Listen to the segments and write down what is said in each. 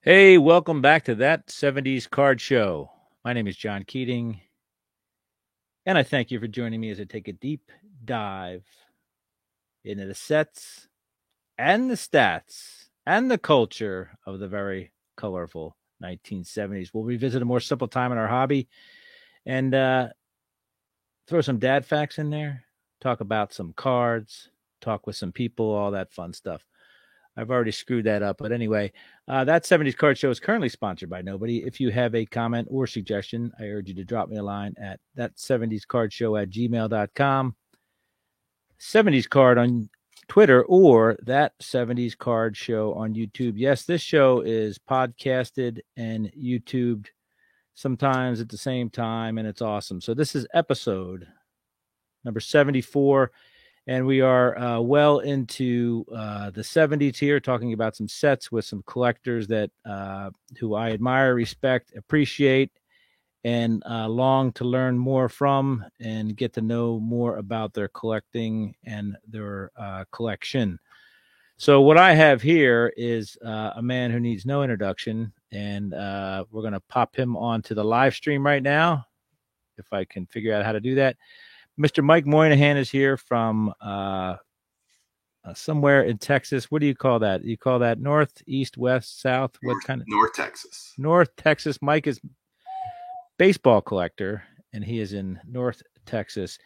Hey, welcome back to That 70s Card Show. My name is John Keating, and I thank you for joining me as I take a deep dive into the sets and the stats and the culture of the very colorful 1970s. We'll revisit a more simple time in our hobby and throw some dad facts in there, talk about some cards, talk with some people, all that fun stuff. I've already screwed that up. But anyway, that 70s Card Show is currently sponsored by nobody. If you have a comment or suggestion, I urge you to drop me a line at that 70s Card Show at gmail.com, 70s Card on Twitter, or that 70s Card Show on YouTube. Yes, this show is podcasted and YouTubed sometimes at the same time, and it's awesome. So this is episode number 74. And we are well into the 70s here, talking about some sets with some collectors that who I admire, respect, appreciate, and long to learn more from and get to know more about their collecting and their collection. So what I have here is a man who needs no introduction, and we're going to pop him onto the live stream right now, if I can figure out how to do that. Mr. Mike Moynihan is here from somewhere in Texas. What do you call that? You call that north, east, west, south? What kind of North Texas? North Texas. Mike is baseball collector, and he is in North Texas.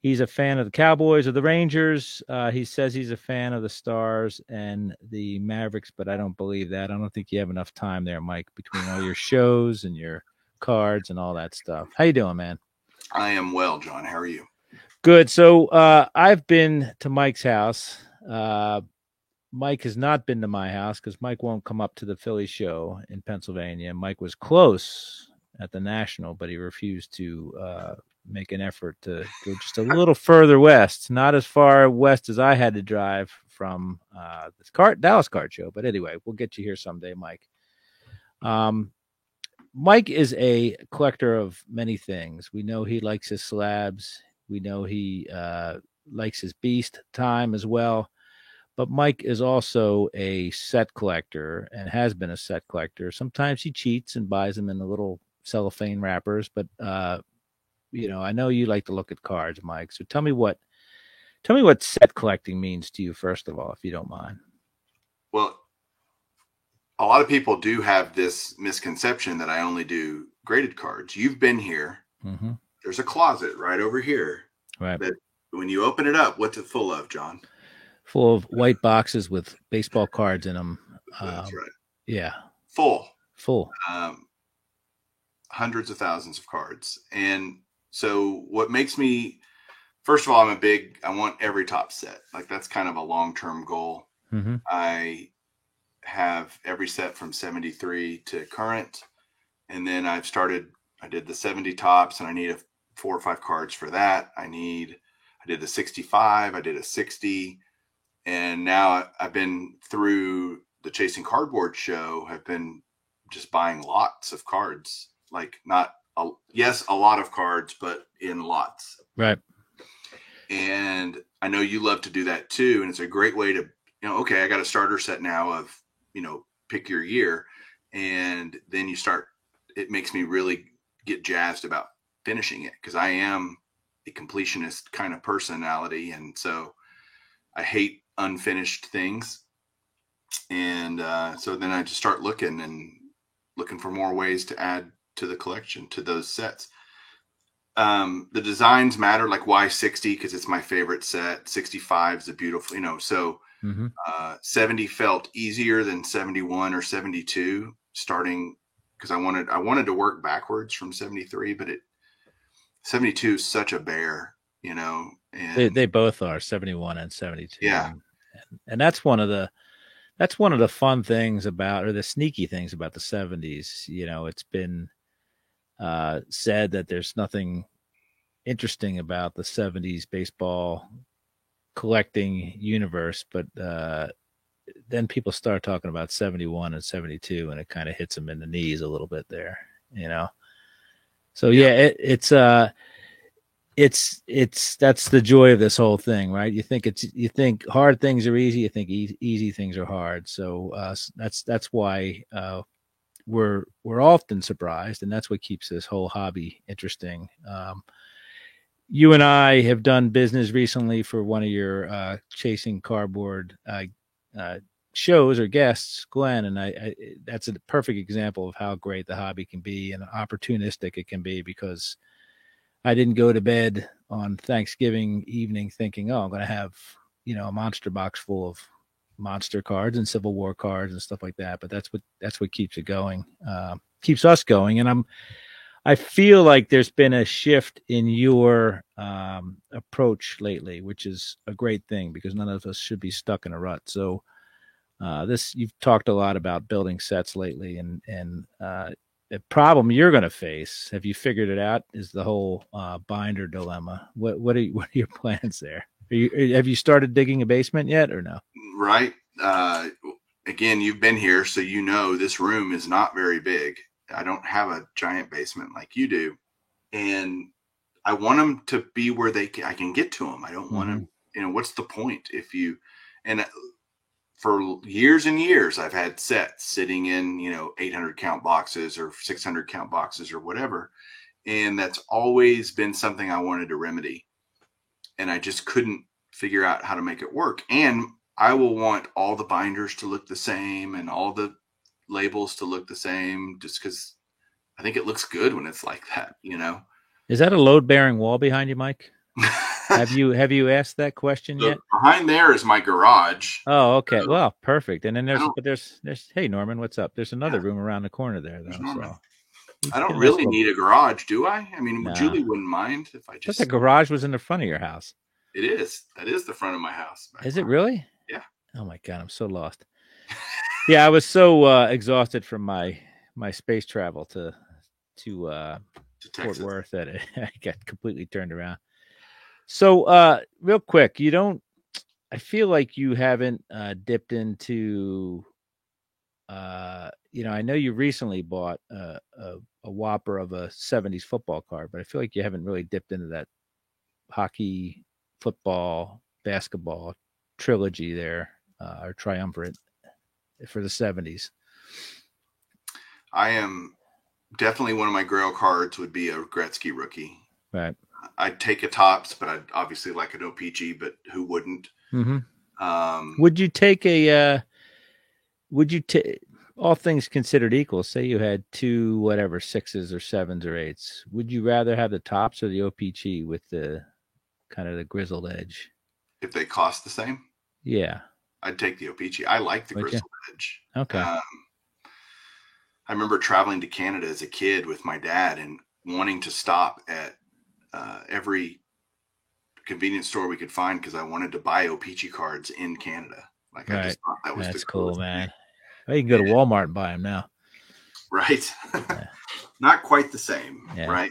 He's a fan of the Cowboys, of the Rangers. He says he's a fan of the Stars and the Mavericks, but I don't believe that. I don't think you have enough time there, Mike, between all your shows and your cards and all that stuff. How you doing, man? I am well, John. How are you? Good. So I've been to Mike's house. Mike has not been to my house because Mike won't come up to the Philly show in Pennsylvania. Mike was close at the National, but he refused to make an effort to go just a little further west, not as far west as I had to drive from this Dallas card show. But anyway, we'll get you here someday, Mike. Mike is a collector of many things. We know he likes his slabs. We know he likes his beast time as well. But Mike is also a set collector and has been a set collector. Sometimes he cheats and buys them in the little cellophane wrappers. But I know you like to look at cards, Mike. So tell me what set collecting means to you, first of all, if you don't mind. Well, a lot of people do have this misconception that I only do graded cards. You've been here. Mm-hmm. There's a closet right over here. Right. That when you open it up, what's it full of, John? Full of white boxes with baseball cards in them. That's right. Yeah. Full. Hundreds of thousands of cards. And so what makes me, first of all, I want every top set. Like that's kind of a long-term goal. Mm-hmm. I have every set from 73 to current. And then I did the 70 tops, and I need 4 or 5 cards for that. I did the 65, I did a 60. And now I've been through the Chasing Cardboard show, have been just buying lots of cards, like a lot of cards, but in lots. Right. And I know you love to do that too. And it's a great way to, okay, I got a starter set now of, pick your year. And then it makes me really get jazzed about finishing it, because I am a completionist kind of personality. And so I hate unfinished things. And so then I just start looking for more ways to add to the collection, to those sets. The designs matter, like why 60, because it's my favorite set. 65 is a beautiful, so mm-hmm. 70 felt easier than 71 or 72 starting, because I wanted to work backwards from 73, but 72 is such a bear, and they both are 71 and 72. Yeah. And that's one of the fun things about, or the sneaky things about the 70s. It's been said that there's nothing interesting about the 70s baseball collecting universe, but then people start talking about 71 and 72, and it kind of hits them in the knees a little bit there, So yeah, it's that's the joy of this whole thing, right? You think hard things are easy, you think easy things are hard. So that's why we're often surprised, and that's what keeps this whole hobby interesting. You and I have done business recently for one of your chasing cardboard uh, shows or guests, Glenn, and that's a perfect example of how great the hobby can be and opportunistic it can be, because I didn't go to bed on Thanksgiving evening thinking, oh, I'm going to have, a monster box full of monster cards and Civil War cards and stuff like that. But that's what keeps it going, keeps us going. And I feel like there's been a shift in your approach lately, which is a great thing, because none of us should be stuck in a rut. So you've talked a lot about building sets lately, and the problem you're going to face, have you figured it out, is the whole binder dilemma. What are your plans there? Have you started digging a basement yet, or no? Right. Again, you've been here, so this room is not very big. I don't have a giant basement like you do, and I want them to be where I can get to them. I don't want them. What's the point if you? And for years and years, I've had sets sitting in 800 count boxes or 600 count boxes or whatever, and that's always been something I wanted to remedy, and I just couldn't figure out how to make it work. And I will want all the binders to look the same and all the labels to look the same, just because I think it looks good when it's like that. Is that a load-bearing wall behind you, Mike? Have you asked that question yet? Behind there is my garage. Oh, okay. Well, perfect. And then there's hey, Norman, what's up? There's another room around the corner there, though. So I don't really need a garage, do I? I mean, no. Julie wouldn't mind if I just. But the garage was in the front of your house. It is. That is the front of my house. Is it really? Yeah. Oh my God, I'm so lost. Yeah, I was so exhausted from my space travel to Fort Worth that I got completely turned around. So, real quick, I feel like you haven't dipped into, I know you recently bought a whopper of a 70s football card, but I feel like you haven't really dipped into that hockey, football, basketball trilogy there, or triumvirate for the 70s. I am definitely, one of my Grail cards would be a Gretzky rookie. Right. I'd take a Topps, but I'd obviously like an OPG, but who wouldn't? Mm-hmm. Would you take all things considered equal, say you had two, whatever, 6s or 7s or 8s, would you rather have the Topps or the OPG with the kind of the grizzled edge? If they cost the same? Yeah. I'd take the OPG. I like the grizzled edge. Okay. I remember traveling to Canada as a kid with my dad and wanting to stop at every convenience store we could find, because I wanted to buy OPG cards in Canada. Like, right. I just thought that was That's cool, man. Well, you can go to Walmart and buy them now. Right. Yeah. Not quite the same, right?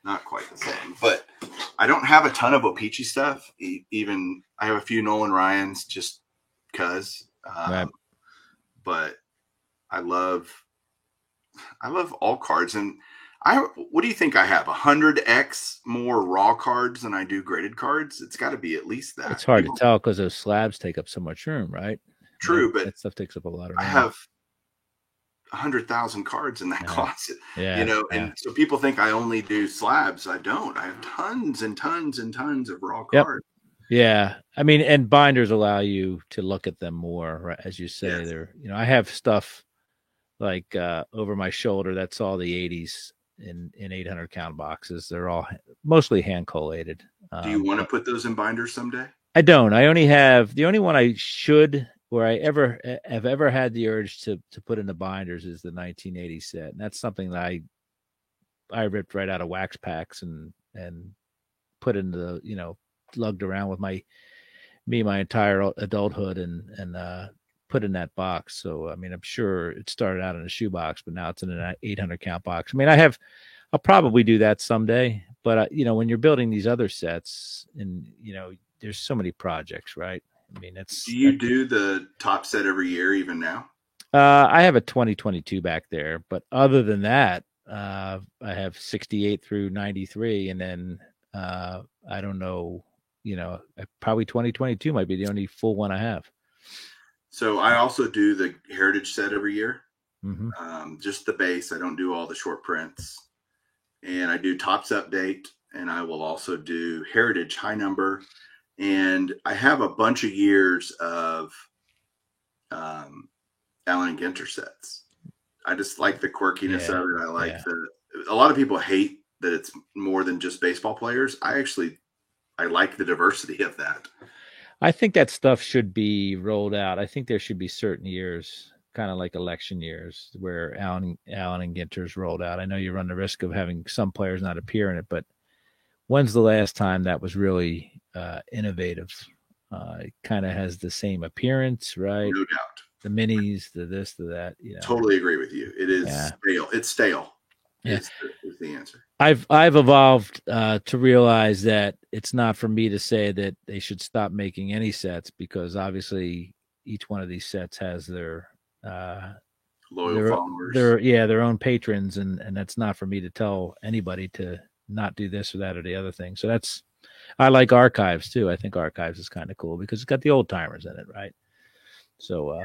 Not quite the same. But I don't have a ton of OPG stuff. Even I have a few Nolan Ryans just because. Right. But I love all cards. And what do you think I have? 100x more raw cards than I do graded cards? It's got to be at least that. It's hard to tell because those slabs take up so much room, right? True, but that stuff takes up a lot of room. I have 100,000 cards in that closet, and so people think I only do slabs. I don't. I have tons and tons and tons of raw cards. Yeah. I mean, and binders allow you to look at them more, right? As you say, they're, I have stuff like over my shoulder. That's all the 80s in 800 count boxes. They're all mostly hand collated. Do you want to put those in binders someday? I don't. I only have the only one I should, where I have ever had the urge to put in the binders, is the 1980 set. And that's something that I ripped right out of wax packs and put into the, lugged around with my entire adulthood and put in that box. So, I mean, I'm sure it started out in a shoebox, but now it's in an 800 count box. I mean, I'll probably do that someday, but when you're building these other sets and, there's so many projects, right? I mean, do you do the top set every year, even now? I have a 2022 back there, but other than that, I have 68 through 93, and then I don't know, probably 2022 might be the only full one I have. So I also do the Heritage set every year, Mm-hmm. just the base. I don't do all the short prints. And I do Topps Update, and I will also do Heritage High Number. And I have a bunch of years of Allen and Ginter sets. I just like the quirkiness of it. I like a lot of people hate that it's more than just baseball players. I like the diversity of that. I think that stuff should be rolled out. I think there should be certain years, kind of like election years, where Allen and Ginter's rolled out. I know you run the risk of having some players not appear in it, but when's the last time that was really innovative? It kind of has the same appearance, right? No doubt. The minis, the this, the that. Totally agree with you. It is stale. It's stale. Yeah. Is the answer. I've evolved to realize that it's not for me to say that they should stop making any sets, because obviously each one of these sets has their loyal followers, their own patrons, and that's not for me to tell anybody to not do this or that or the other thing. So I like Archives too. I think Archives is kind of cool because it's got the old timers in it, right? So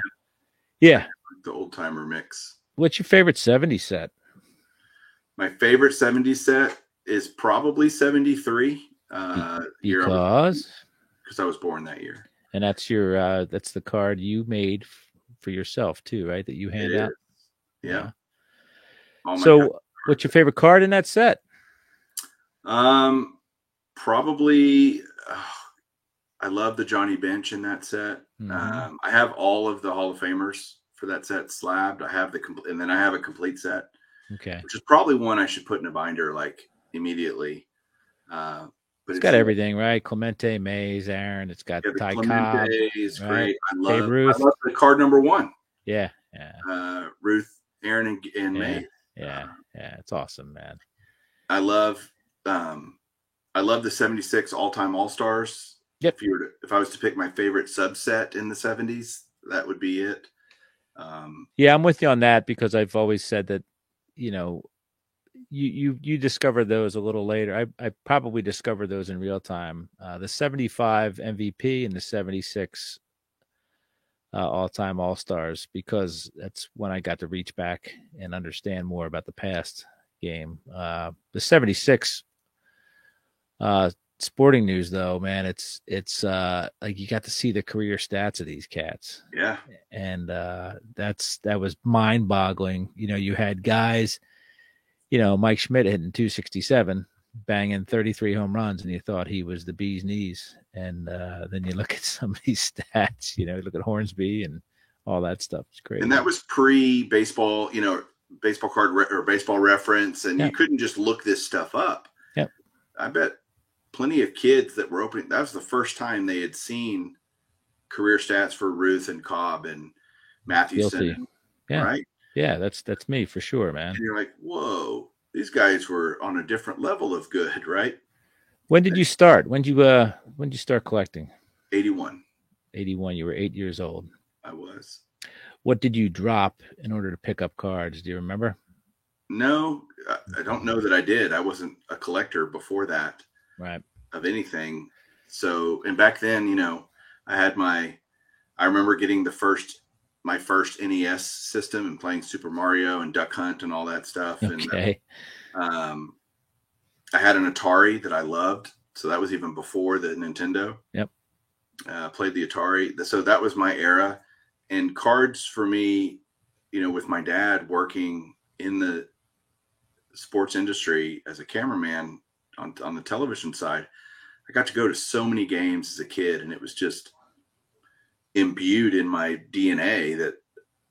yeah, the old timer mix. What's your favorite 70s set? My favorite 70s set is probably 73. Because I was born that year. And that's that's the card you made for yourself too, right? That you hand out. Yeah. So what's your favorite card in that set? Probably I love the Johnny Bench in that set. Mm-hmm. I have all of the Hall of Famers for that set slabbed. I have and then I have a complete set. Okay. Which is probably one I should put in a binder like immediately. But it's got everything, right? Clemente, Mays, Aaron. It's got Ty Cobb. Is right? Great. I love the card number 1. Yeah. Ruth, Aaron, and Mays. Yeah. It's awesome, man. I love the 76 all-time All-Stars. Yep. If I was to pick my favorite subset in the 70s, that would be it. Yeah, I'm with you on that, because I've always said that, you discovered those a little later. I probably discovered those in real time. The 75 MVP and the 76 all-time All-Stars, because that's when I got to reach back and understand more about the past game. The 76 Sporting News, though, man, it's like you got to see the career stats of these cats. Yeah. And that was mind-boggling. You had guys, Mike Schmidt hitting 267, banging 33 home runs, and you thought he was the bee's knees. And then you look at some of these stats, look at Hornsby and all that stuff. It's crazy. And that was pre-baseball, baseball card or baseball reference, and you couldn't just look this stuff up. Yep. I bet plenty of kids that were opening, that was the first time they had seen career stats for Ruth and Cobb and Mathewson. Yeah. Right? Yeah, that's me for sure, man. And you're like, whoa, these guys were on a different level of good, right? When did you start? When did you start collecting? 81. 81. You were 8 years old. I was. What did you drop in order to pick up cards? Do you remember? No, I don't know that I did. I wasn't a collector before that. Right. Of anything. So, and back then, I remember getting my first NES system and playing Super Mario and Duck Hunt and all that stuff. Okay. And I had an Atari that I loved. So that was even before the Nintendo. Yep. Played the Atari. So that was my era. And cards for me, with my dad working in the sports industry as a cameraman on the television side, I got to go to so many games as a kid, and it was just imbued in my DNA that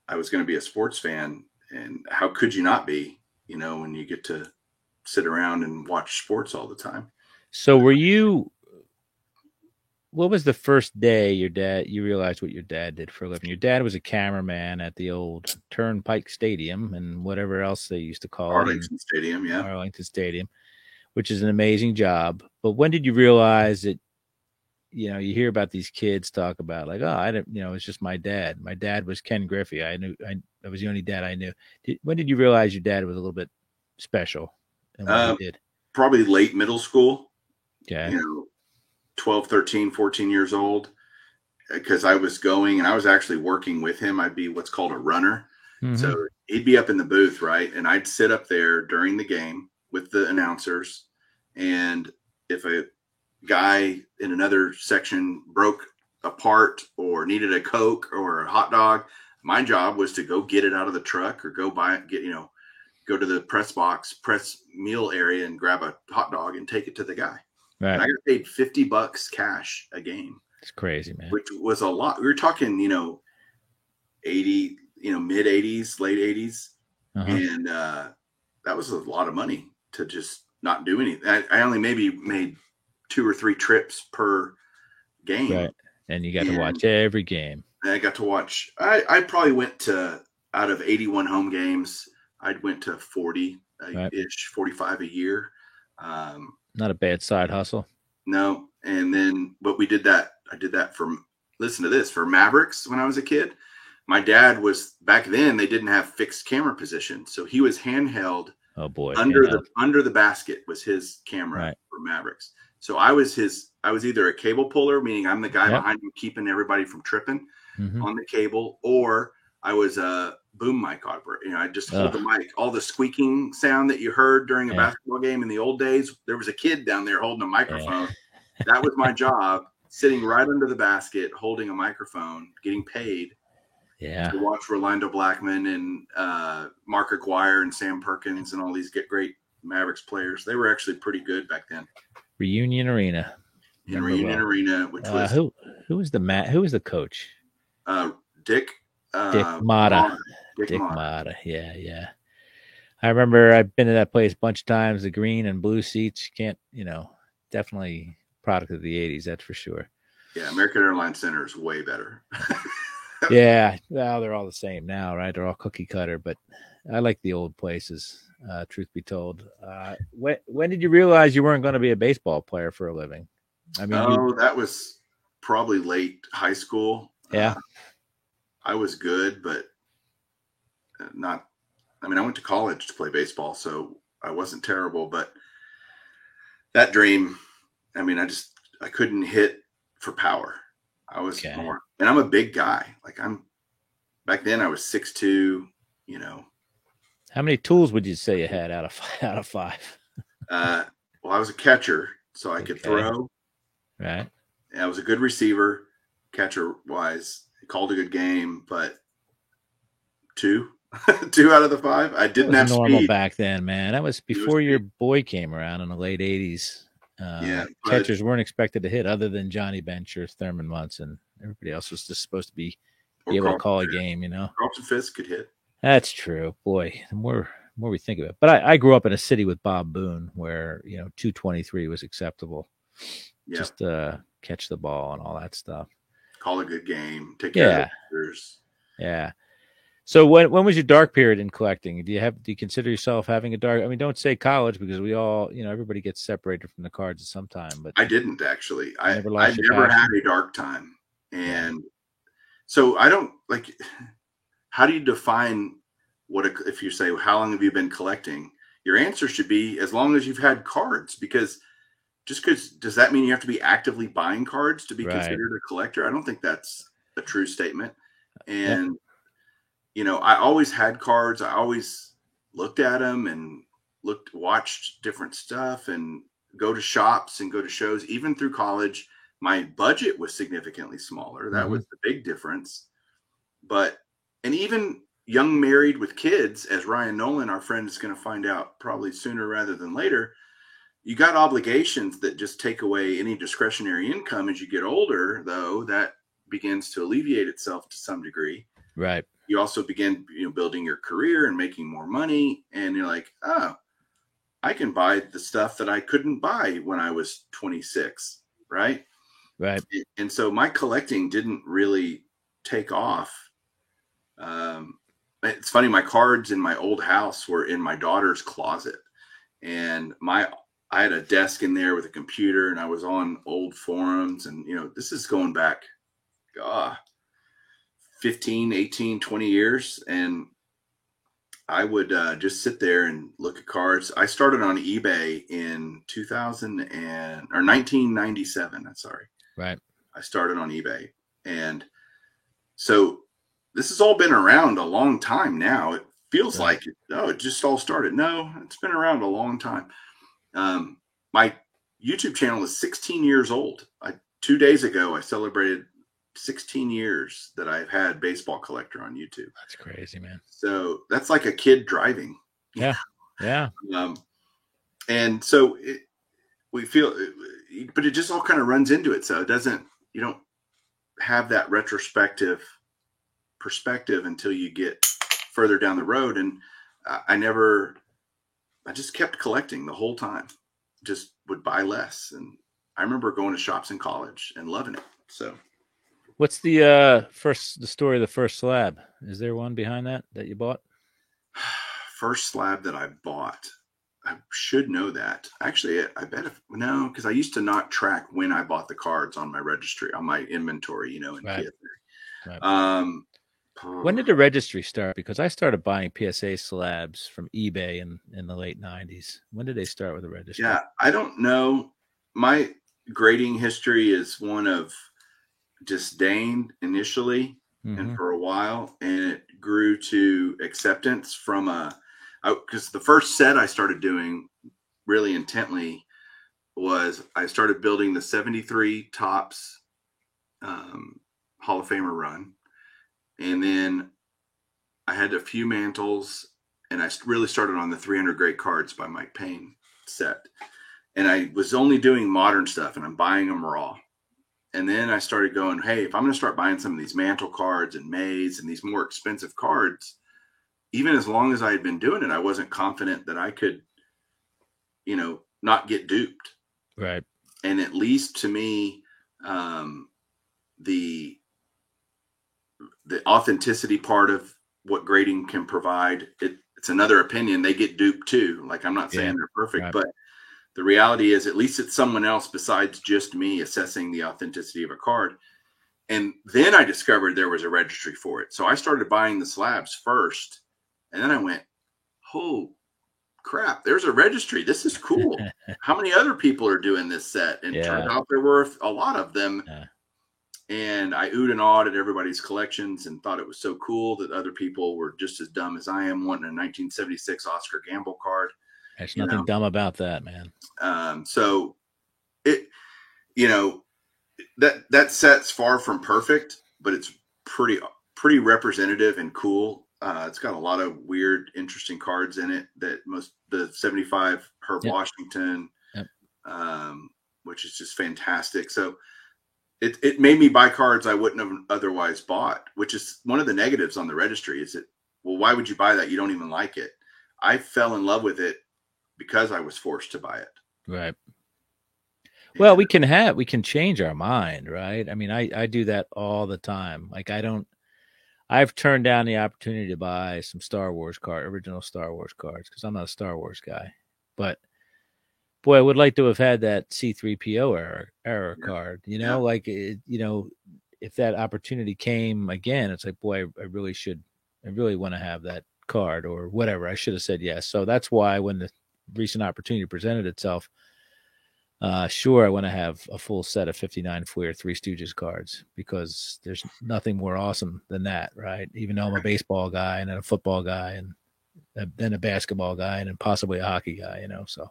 I was going to be a sports fan. And how could you not be, when you get to sit around and watch sports all the time? So what was the first day you realized what your dad did for a living? Your dad was a cameraman at the old Turnpike Stadium and whatever else they used to call Arlington Stadium. Yeah. Arlington Stadium, which is an amazing job. But when did you realize that, you hear about these kids talk about like, oh, I didn't, it's just my dad. My dad was Ken Griffey. I was the only dad I knew. When did you realize your dad was a little bit special and what he did? Probably late middle school. Okay. 12, 13, 14 years old, because I was going and I was actually working with him. I'd be what's called a runner. Mm-hmm. So he'd be up in the booth, right? And I'd sit up there during the game with the announcers. And if a guy in another section broke apart or needed a Coke or a hot dog, my job was to go get it out of the truck or go buy it, go to the press meal area and grab a hot dog and take it to the guy. Right. And I got paid $50 cash a game. It's crazy, man. Which was a lot. We were talking, 80, mid 80s, late 80s. Uh-huh. And that was a lot of money to just not do anything. I only maybe made 2 or 3 trips per game. Right. And you got to watch every game. And I got to watch. I probably went to, out of 81 home games, I'd went to 40-ish, 45 a year. Not a bad side hustle. No. And then, but I did that listen to this, for Mavericks when I was a kid. My dad was, back then they didn't have fixed camera position. So he was handheld. Oh boy. Under the basket was his camera for Mavericks. So I was either a cable puller, meaning I'm the guy behind him keeping everybody from tripping on the cable, or I was a boom mic operator. I just hold the mic. All the squeaking sound that you heard during a basketball game in the old days, there was a kid down there holding a microphone. That was my job, sitting right under the basket, holding a microphone, getting paid. Yeah. To watch Rolando Blackman and Mark Aguirre and Sam Perkins and all these great Mavericks players. They were actually pretty good back then. Reunion Arena. Arena, which was who was the coach? Dick Motta. Dick Motta. Yeah. I remember I've been to that place a bunch of times. The green and blue seats. You can't, definitely product of the 80s. That's for sure. Yeah, American Airlines Center is way better. Yeah, well, they're all the same now, right? They're all cookie cutter, but I like the old places, truth be told. When did you realize you weren't going to be a baseball player for a living? I mean, that was probably late high school. Yeah. I was good, but not. I mean, I went to college to play baseball, so I wasn't terrible, but that dream, I mean, I couldn't hit for power. I was more, and I'm a big guy. Back then I was 6'2", How many tools would you say you had out of 5? Well, I was a catcher, so I could throw. Right. And I was a good receiver, catcher wise. Called a good game, but 2 out of the 5. I didn't have normal speed back then, man. That was before your boy came around in the late 80s. Catchers weren't expected to hit other than Johnny Bench or Thurman Munson. Everybody else was just supposed to be able to call a game, Carlton Fisk could hit. That's true. Boy, the more we think of it. But I grew up in a city with Bob Boone where, 223 was acceptable. Yeah. Just catch the ball and all that stuff. Call a good game. Take care of others. Yeah. So when was your dark period in collecting? Do you consider yourself having a dark? I mean, don't say college because we all, everybody gets separated from the cards at some time. But I didn't actually. I never had a dark time, and so I don't like. How do you define if you say how long have you been collecting? Your answer should be as long as you've had cards, because does that mean you have to be actively buying cards to be considered a collector? I don't think that's a true statement. And I always had cards. I always looked at them and watched different stuff and go to shops and go to shows. Even through college, my budget was significantly smaller. That was the big difference. And even young married with kids, as Ryan Nolan, our friend, is going to find out probably sooner rather than later, you got obligations that just take away any discretionary income. As you get older, though, that begins to alleviate itself to some degree. Right. You also begin, building your career and making more money. And you're like, oh, I can buy the stuff that I couldn't buy when I was 26. Right. Right. And so my collecting didn't really take off. It's funny. My cards in my old house were in my daughter's closet, and I had a desk in there with a computer, and I was on old forums, and, this is going back, 15, 18, 20 years. And I would just sit there and look at cards. I started on eBay in 1997. I'm sorry. Right. I started on eBay. And so this has all been around a long time now. It feels Right. like, it just all started. No, it's been around a long time. My YouTube channel is 16 years old. 2 days ago, I celebrated 16 years that I've had Baseball Collector on YouTube. That's crazy, man. So that's like a kid driving. Yeah. Yeah. And so we feel, but it just all kind of runs into it. So you don't have that retrospective perspective until you get further down the road. And I just kept collecting the whole time, just would buy less. And I remember going to shops in college and loving it. So what's the story of the first slab? Is there one behind that you bought? First slab that I bought, I should know that. Actually, I bet no, because I used to not track when I bought the cards on my registry, on my inventory, in Right. PSA. Right. When did the registry start? Because I started buying PSA slabs from eBay in the late 90s. When did they start with the registry? Yeah, I don't know. My grading history is one of disdain initially and for a while, and it grew to acceptance from because the first set I started doing really intently was I started building the 73 Topps Hall of Famer run. And then I had a few mantles, and I really started on the 300 Great Cards by Mike Payne set. And I was only doing modern stuff, and I'm buying them raw. And then I started going, hey, if I'm going to start buying some of these mantle cards and Mays and these more expensive cards, even as long as I had been doing it, I wasn't confident that I could, not get duped. Right. And at least to me, the authenticity part of what grading can provide, it's another opinion. They get duped too. Like, I'm not saying they're perfect, right. But the reality is at least it's someone else besides just me assessing the authenticity of a card. And then I discovered there was a registry for it. So I started buying the slabs first, and then I went, oh crap, there's a registry. This is cool. How many other people are doing this set? And it turned out there were a lot of them. Yeah. And I oohed and awed at everybody's collections and thought it was so cool that other people were just as dumb as I am wanting a 1976 Oscar Gamble card. There's nothing dumb about that, man. So it, that set's far from perfect, but it's pretty representative and cool. It's got a lot of weird, interesting cards in it that the 75 Herb Washington, which is just fantastic. So it made me buy cards I wouldn't have otherwise bought, which is one of the negatives on the registry. Is why would you buy that? You don't even like it. I fell in love with it because I was forced to buy it. Right. Well, we can change our mind, right? I mean, I do that all the time. Like I've turned down the opportunity to buy some original Star Wars cards, because I'm not a Star Wars guy. But boy, I would like to have had that C-3PO era card, like, if that opportunity came again, it's like, boy, I really want to have that card or whatever. I should have said yes. So that's why when the recent opportunity presented itself, sure, I want to have a full set of 59 Fleer Three Stooges cards, because there's nothing more awesome than that, right? Even though I'm a baseball guy and then a football guy and then a basketball guy and then possibly a hockey guy, so.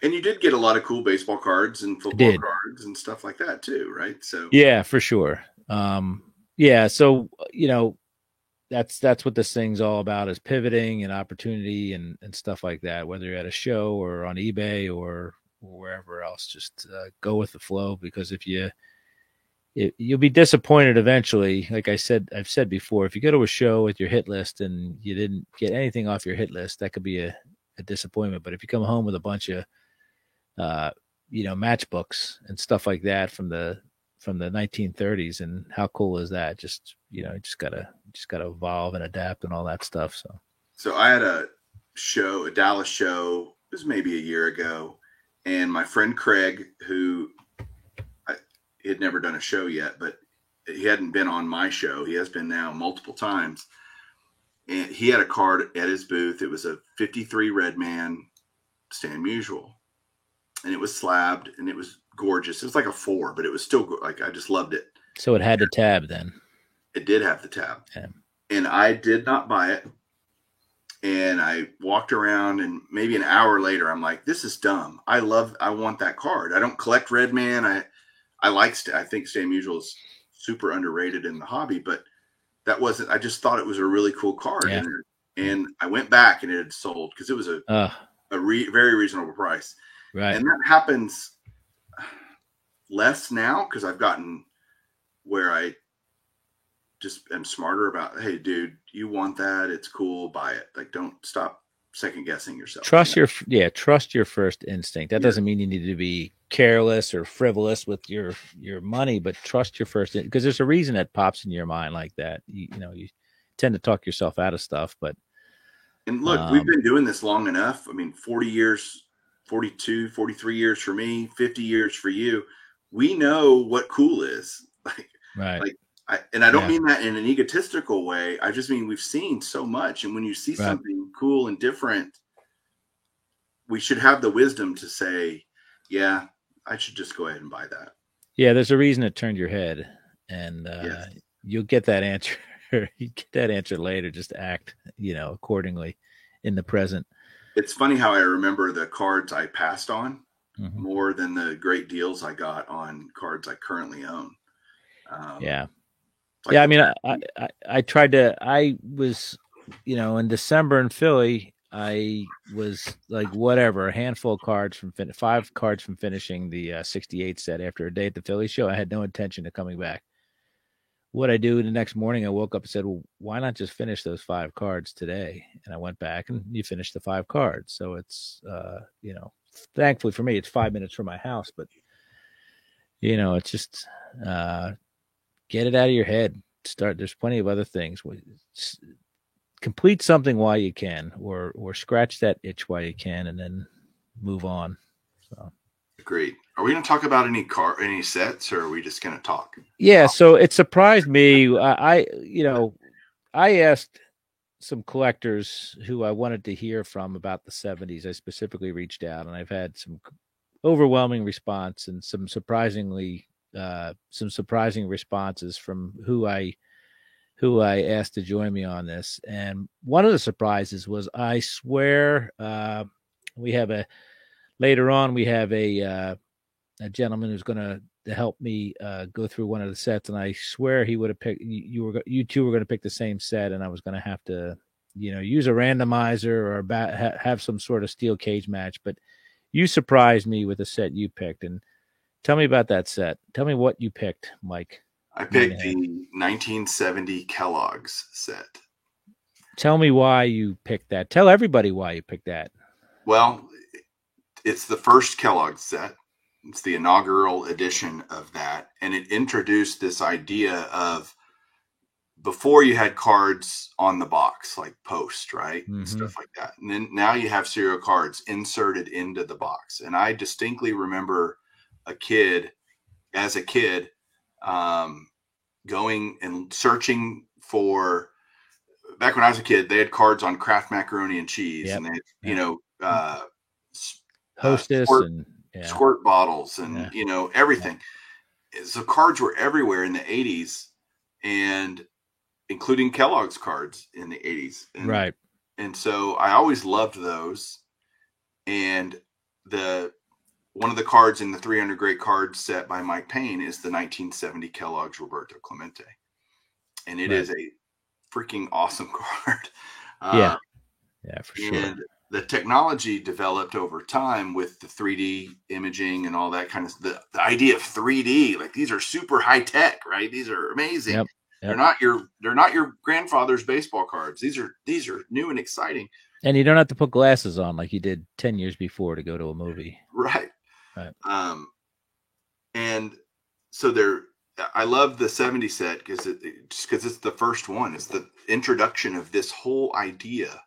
And you did get a lot of cool baseball cards and football cards and stuff like that too, right? So yeah, for sure. So that's what this thing's all about, is pivoting and opportunity and stuff like that. Whether you're at a show or on eBay or wherever else, just go with the flow, because you'll be disappointed eventually. Like I've said before, if you go to a show with your hit list and you didn't get anything off your hit list, that could be a disappointment. But if you come home with a bunch of matchbooks and stuff like that from the 1930s, and how cool is that? Just gotta evolve and adapt and all that stuff. So I had a Dallas show, it was maybe a year ago, and my friend Craig, who he had never done a show yet, but he hadn't been on my show. He has been now multiple times. And he had a card at his booth. It was a 53 Redman Stan Musial, and it was slabbed, and it was gorgeous. It was like a 4, but it was still like, I just loved it. So it had the tab then. It did have the tab. Yeah. And I did not buy it. And I walked around, and maybe an hour later, I'm like, this is dumb. I want that card. I don't collect Redman. I think Stan Musial is super underrated in the hobby, but that wasn't, I just thought it was a really cool card. Yeah. And I went back, and it had sold because it was a very reasonable price. Right. And that happens less now because I've gotten where I just am smarter about, hey, dude, you want that? It's cool. Buy it. Like, don't stop second guessing yourself. Trust your first instinct. That doesn't mean you need to be careless or frivolous with your money, but trust your first, because there's a reason that pops in your mind like that. You tend to talk yourself out of stuff, but. And look, we've been doing this long enough. I mean, 40 years, 42, 43 years for me, 50 years for you. We know what cool is. Right. I don't mean that in an egotistical way. I just mean we've seen so much. And when you see something cool and different, we should have the wisdom to say, yeah, I should just go ahead and buy that. Yeah, there's a reason it turned your head. And you'll get that answer. You get that answer later. Just act, accordingly in the present. It's funny how I remember the cards I passed on more than the great deals I got on cards I currently own. I mean, I tried to, I was, in December in Philly, I was like, whatever, a handful of cards 5 cards from finishing the 68 set after a day at the Philly show. I had no intention of coming back. What I do the next morning, I woke up and said, well, why not just finish those 5 cards today? And I went back and you finished the 5 cards. So it's, thankfully for me, it's 5 minutes from my house, but it's just, get it out of your head. There's plenty of other things. Complete something while you can, or scratch that itch while you can, and then move on. So, agreed. Are we going to talk about any sets, or are we just going to talk? Yeah. So it surprised me. I asked some collectors who I wanted to hear from about the 70s. I specifically reached out, and I've had some overwhelming response and some surprising responses from who I asked to join me on this. And one of the surprises was, I swear, we have a gentleman who's going to help me go through one of the sets, and I swear he would have picked, you two were going to pick the same set, and I was going to have to use a randomizer or have some sort of steel cage match. But you surprised me with the set you picked. And tell me about that set. Tell me what you picked, Mike. I picked the 1970 Kellogg's set. Tell me why you picked that. Tell everybody why you picked that. Well, it's the first Kellogg's set. It's the inaugural edition of that. And it introduced this idea of, before you had cards on the box, like Post, right? Stuff like that. And then now you have serial cards inserted into the box. And I distinctly remember as a kid, going and searching for, back when I was a kid, they had cards on Kraft macaroni and cheese, and they had, Hostess squirt bottles and, everything. So cards were everywhere in the 80s, and including Kellogg's cards in the 80s. Right. And so I always loved those. And one of the cards in the 300 Great Cards set by Mike Payne is the 1970 Kellogg's Roberto Clemente. And it is a freaking awesome card. Yeah, for sure. And the technology developed over time with the 3D imaging and all that kind of, the idea of 3D, like, these are super high tech, right? These are amazing. Yep. They're not your grandfather's baseball cards. These are new and exciting. And you don't have to put glasses on like you did 10 years before to go to a movie. Right. And so I love the 70 set because it's the first one. It's the introduction of this whole idea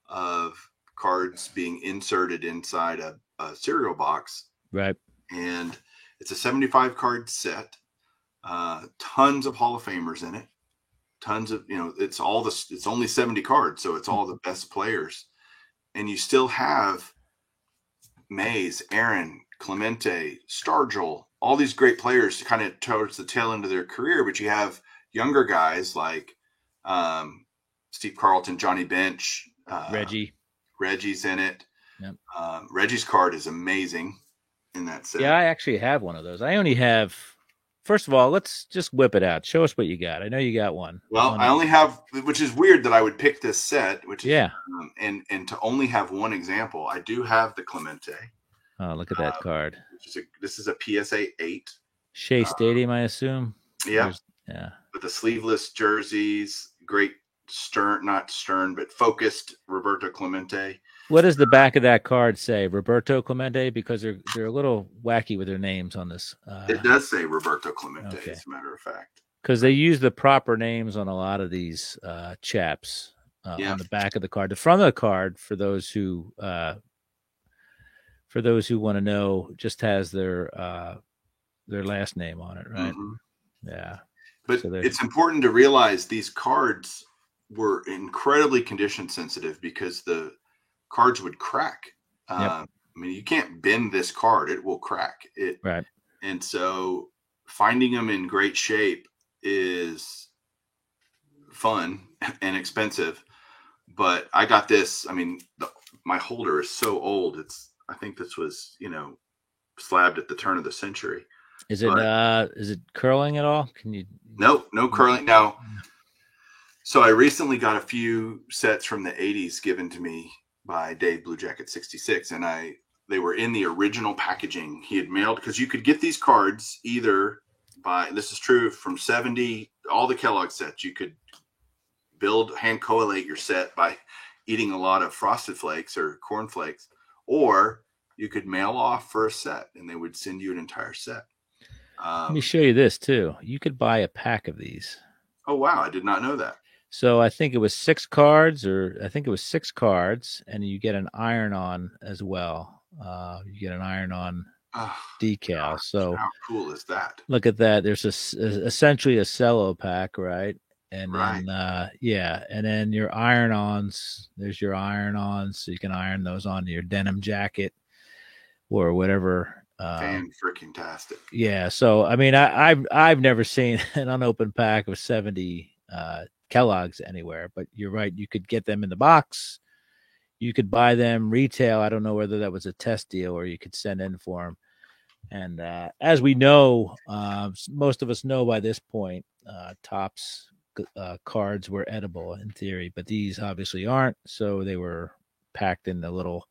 of cards being inserted inside a cereal box. Right. And it's a 75 card set. Tons of Hall of Famers in it. tons of, it's it's only 70 cards, so it's all the best players, and you still have Mays, Aaron, Clemente, Stargell, all these great players kind of towards the tail end of their career, but you have younger guys like Steve Carlton, Johnny Bench, Reggie's in it. Yep. Reggie's card is amazing in that set. Yeah, I actually have one of those. I only have. First of all, let's just whip it out. Show us what you got. I know you got one. Well, I only have, which is weird that I would pick this set, which is, and to only have one example. I do have the Clemente. Oh, look at that card. This is a PSA 8. Shea Stadium, I assume. Yeah. Yeah. With the sleeveless jerseys, great not stern, but focused Roberto Clemente. What does the back of that card say? Roberto Clemente? Because they're a little wacky with their names on this. It does say Roberto Clemente, as a matter of fact. Because they use the proper names on a lot of these chaps on the back of the card. The front of the card, for those who want to know, just has their last name on it, right? Mm-hmm. Yeah. But it's important to realize these cards were incredibly condition sensitive because the cards would crack. I mean, you can't bend this card. It will crack. Right. And so finding them in great shape is fun and expensive. But I got this. I mean, my holder is so old. I think this was, slabbed at the turn of the century. Is it curling at all? Can you? No curling. Now, so I recently got a few sets from the 80s given to me by Dave Blue Jacket 66, and they were in the original packaging. He had mailed, because you could get these cards either this is true from 70, all the Kellogg sets. You could hand collate your set by eating a lot of Frosted Flakes or Corn Flakes, or you could mail off for a set, and they would send you an entire set. Let me show you this too. You could buy a pack of these. Oh, wow. I did not know that. So I think it was 6 cards, and you get an iron-on as well. You get an iron-on decal. Gosh, so how cool is that? Look at that. There's essentially a cello pack, right? And then, and then your iron-ons. There's your iron-ons, so you can iron those onto your denim jacket or whatever. Fan-freaking-tastic. Yeah. So I mean, I've never seen an unopened pack of 70 Kellogg's anywhere, but you're right. You could get them in the box. You could buy them retail. I don't know whether that was a test deal or you could send in for them. And as we know, most of us know by this point, Topps cards were edible in theory, but these obviously aren't. So they were packed in the little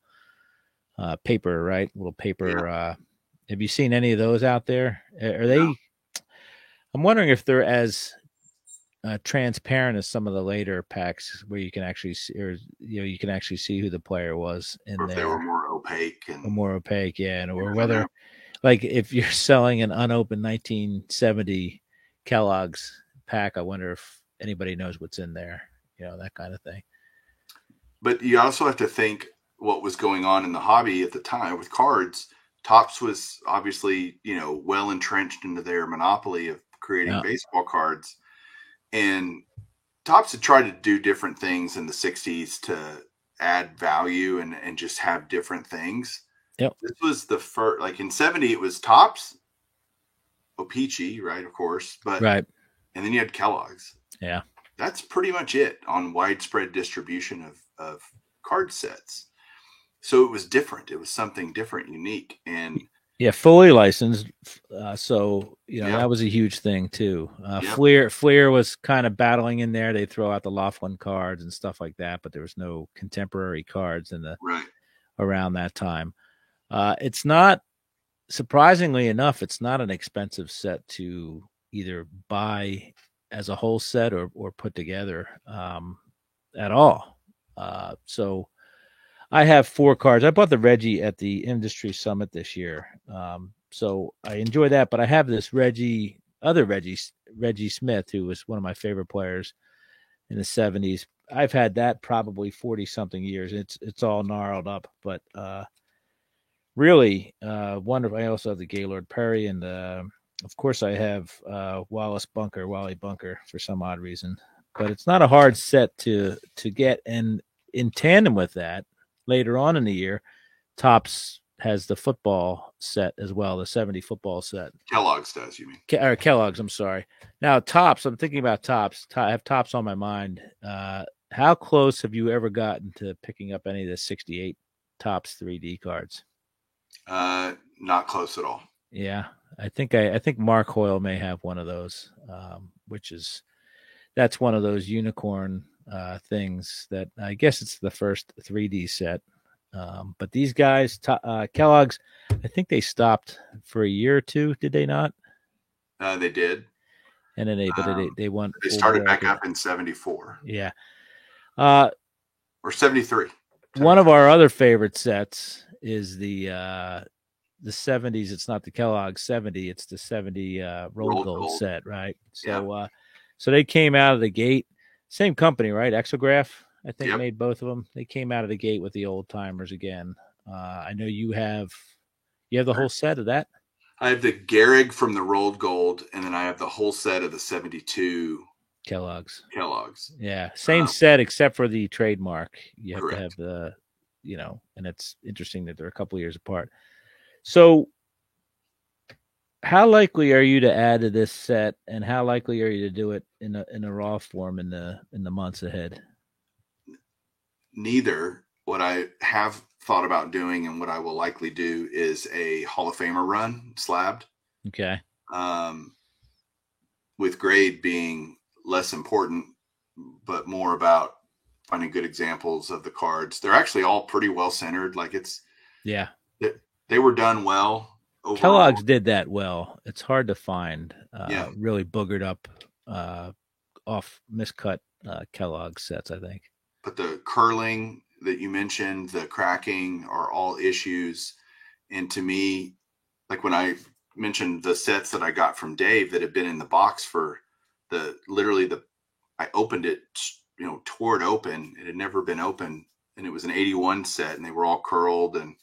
paper, right? Little paper. Yeah. Have you seen any of those out there? Are they? No. I'm wondering if they're as transparent as some of the later packs, where you can actually see, or you can actually see who the player was in there. If they were more opaque or whether, like, if you're selling an unopened 1970 Kellogg's pack, I wonder if anybody knows what's in there. That kind of thing. But you also have to think what was going on in the hobby at the time with cards. Topps was obviously, well entrenched into their monopoly of creating baseball cards. And Topps had tried to do different things in the 60s to add value and just have different things. Yep. This was the first, like in 70, it was Topps, O-Pee-Chee, right, of course. Right. And then you had Kellogg's. Yeah. That's pretty much it on widespread distribution of card sets. So it was different. It was something different, unique, and fully licensed. So that was a huge thing too. Fleer was kind of battling in there. They throw out the Laughlin cards and stuff like that, but there was no contemporary cards around that time. It's not, surprisingly enough, it's not an expensive set to either buy as a whole set or put together at all. So I have 4 cards. I bought the Reggie at the Industry Summit this year. So I enjoy that, but I have this Reggie Smith, who was one of my favorite players in the 70s. I've had that probably 40 something years. It's all gnarled up, but really wonderful. I also have the Gaylord Perry, and of course I have Wally Bunker for some odd reason. but it's not a hard set to get. And in tandem with that, later on in the year, Topps has the football set as well, the 70 football set. Kellogg's does, you mean? Or Kellogg's, I'm sorry. Now, Topps, I'm thinking about Topps. I have Topps on my mind. How close have you ever gotten to picking up any of the 68 Topps 3D cards? Not close at all. Yeah, I think Mark Hoyle may have one of those, that's one of those unicorn things that I guess it's the first 3D set. But these guys, Kellogg's, I think they stopped for a year or two. Did they not? They did. And then they won. They started back up in 74. Yeah. Or 73. One of our other favorite sets is the 70s. It's not the Kellogg 70. It's the 70 Roll Gold set, right? So, yeah. So they came out of the gate. Same company, right? Exograph, I think, made both of them. They came out of the gate with the old timers again. I know you have the whole set of that. I have the Gehrig from the Rolled Gold, and then I have the whole set of the 72 Kellogg's. Yeah, same set except for the trademark. You have correct. To have the, and it's interesting that they're a couple years apart. So, how likely are you to add to this set, and how likely are you to do it in a raw form in the months ahead? Neither. What I have thought about doing and what I will likely do is a Hall of Famer run slabbed. Okay. With grade being less important, but more about finding good examples of the cards. They're actually all pretty well centered. Like they were done well. Overall. Kellogg's did that well. It's hard to find really boogered up, off miscut Kellogg sets, I think. But the curling that you mentioned, the cracking are all issues. And to me, like when I mentioned the sets that I got from Dave that had been in the box for I opened it, tore it open. It had never been open. And it was an 81 set and they were all curled and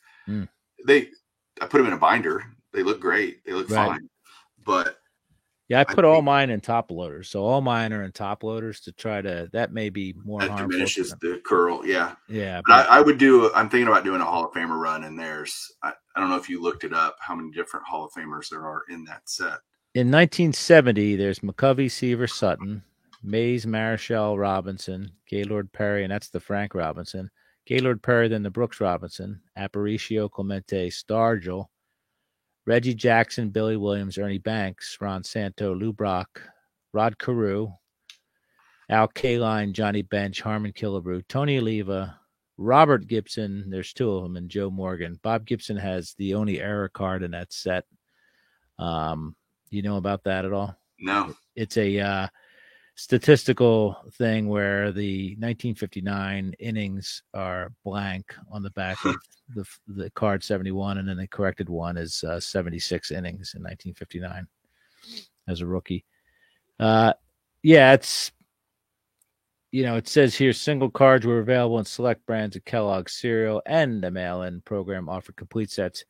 I put them in a binder. They look great. They look fine. But I put all mine in top loaders. So all mine are in top loaders to try to, that may be more harmful. That diminishes the curl. Yeah. Yeah. But I'm thinking about doing a Hall of Famer run, and I don't know if you looked it up, how many different Hall of Famers there are in that set. In 1970, there's McCovey, Seaver, Sutton, Mays, Marichal, Robinson, Gaylord Perry, and that's the Frank Robinson. Gaylord Perry, then the Brooks Robinson, Aparicio, Clemente, Stargell, Reggie Jackson, Billy Williams, Ernie Banks, Ron Santo, Lou Brock, Rod Carew, Al Kaline, Johnny Bench, Harmon Killebrew, Tony Oliva, Robert Gibson, there's two of them, and Joe Morgan. Bob Gibson has the only error card in that set. You know about that at all? No. It's a statistical thing where the 1959 innings are blank on the back of the card 71, and then the corrected one is 76 innings in 1959 as a rookie. It's, it says here single cards were available in select brands of Kellogg's cereal, and the mail-in program offered complete sets.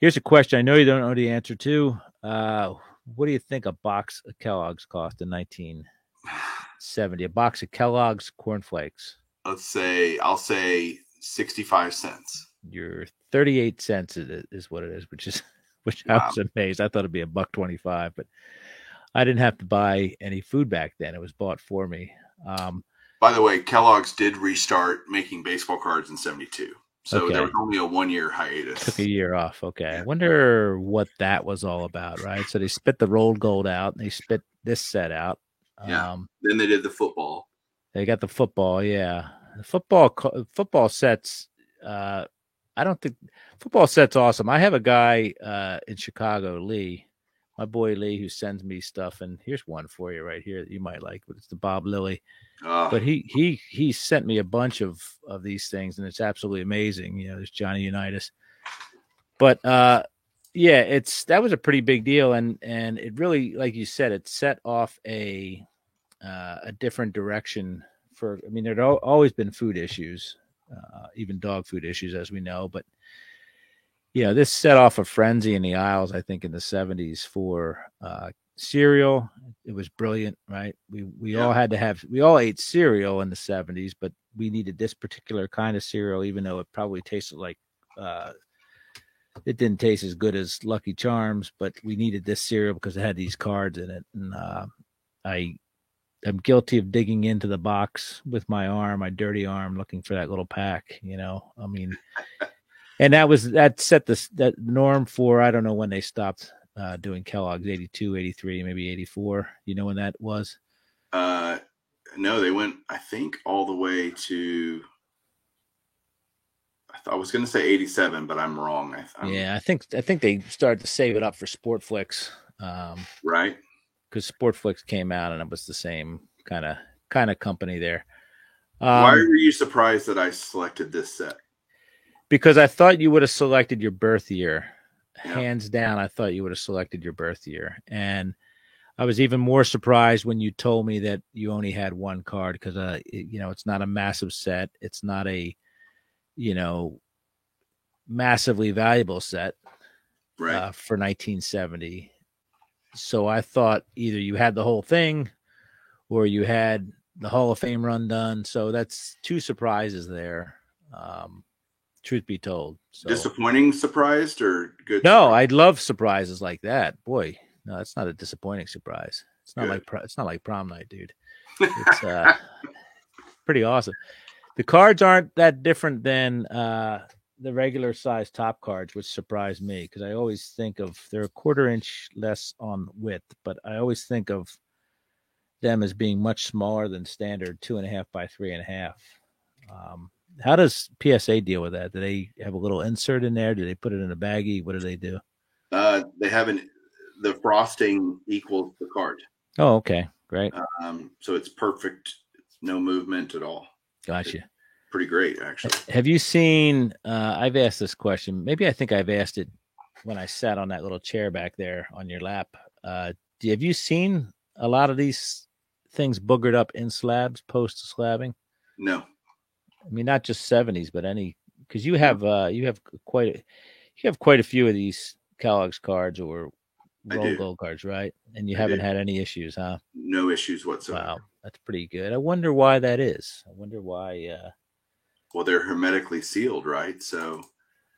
Here's a question I know you don't know the answer to. What do you think a box of Kellogg's cost in 1970? A box of Kellogg's cornflakes. I'll say 65 cents. You're 38 cents is what it is, which I was amazed. I thought it'd be $1.25, but I didn't have to buy any food back then. It was bought for me. By the way, Kellogg's did restart making baseball cards in 72. So there was only a 1-year hiatus. Took a year off. Okay. Yeah. I wonder what that was all about, right? So they spit the Rolled Gold out and they spit this set out. Yeah. Then they did the football. They got the football. Yeah. The football sets. I don't think football set's awesome. I have a guy in Chicago, Lee, my boy Lee, who sends me stuff. And here's one for you right here that you might like, but it's the Bob Lilly. But he sent me a bunch of these things, and it's absolutely amazing. There's Johnny Unitas. But that was a pretty big deal, and it really, like you said, it set off a different direction for. I mean, there'd always been food issues, even dog food issues, as we know. But this set off a frenzy in the aisles, I think, in the 70s for cereal. It was brilliant, right? We Yeah. all had to have. We all ate cereal in the 70s, but we needed this particular kind of cereal, even though it probably tasted like. It didn't taste as good as Lucky Charms, but we needed this cereal because it had these cards in it, and I am guilty of digging into the box with my arm, my dirty arm, looking for that little pack. I mean, and that set that norm for, I don't know when they stopped doing Kellogg's, 82, 83, maybe 84. You know when that was? No, they went, I think, all the way to. I was going to say 87, but I'm wrong. Yeah, I think they started to save it up for Sportflix. Right. Because Sportflix came out and it was the same kind of company there. Why are you surprised that I selected this set? Because I thought you would have selected your birth year. Yeah. Hands down, I thought you would have selected your birth year. And I was even more surprised when you told me that you only had one card because, it's not a massive set. It's not a, massively valuable set right. For 1970. So I thought either you had the whole thing or you had the Hall of Fame run done. So that's two surprises there. Truth be told. So, disappointing surprised or good? No, surprise? I'd love surprises like that. Boy, no, that's not a disappointing surprise. It's not like prom night, dude. It's pretty awesome. The cards aren't that different than the regular size top cards, which surprised me because I always think of they're a 1/4 inch less on width, but I always think of them as being much smaller than standard 2.5 by 3.5. How does PSA deal with that? Do they have a little insert in there? Do they put it in a baggie? What do they do? They have the frosting equals the card. Oh, okay, great. So it's perfect, no movement at all. Gotcha. Pretty great, actually. Have you seen? I've asked this question. Maybe I think I've asked it when I sat on that little chair back there on your lap. Have you seen a lot of these things boogered up in slabs post slabbing? No. I mean, not just 70s, but because you have quite a few of these Kellogg's cards or Roll Gold cards, right? And you haven't had any issues, huh? No issues whatsoever. Wow, that's pretty good. I wonder why that is. I wonder why. Well, they're hermetically sealed, right? So.